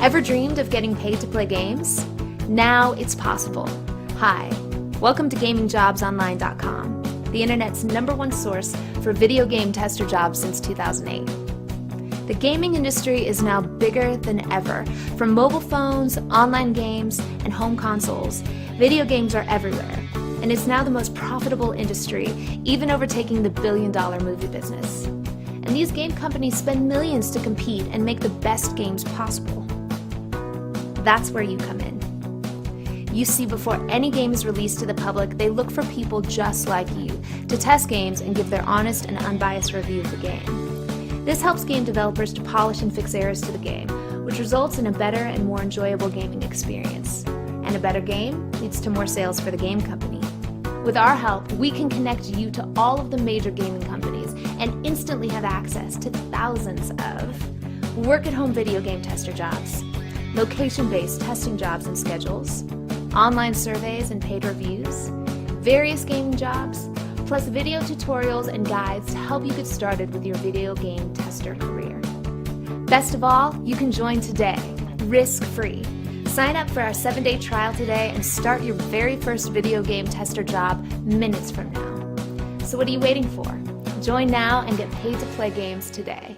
Ever dreamed of getting paid to play games? Now it's possible. Hi, welcome to GamingJobsOnline.com, the internet's #1 source for video game tester jobs since 2008. The gaming industry is now bigger than ever. From mobile phones, online games, and home consoles, video games are everywhere, and it's now the most profitable industry, even overtaking the billion-dollar movie business. And these game companies spend millions to compete and make the best games possible. That's where you come in. You see, before any game is released to the public, they look for people just like you to test games and give their honest and unbiased review of the game. This helps game developers to polish and fix errors to the game, which results in a better and more enjoyable gaming experience. And a better game leads to more sales for the game company. With our help, we can connect you to all of the major gaming companies and instantly have access to thousands of work-at-home video game tester jobs, location-based testing jobs and schedules, online surveys and paid reviews, various gaming jobs, plus video tutorials and guides to help you get started with your video game tester career. Best of all, you can join today, risk-free. Sign up for our 7-day trial today and start your very first video game tester job minutes from now. So what are you waiting for? Join now and get paid to play games today.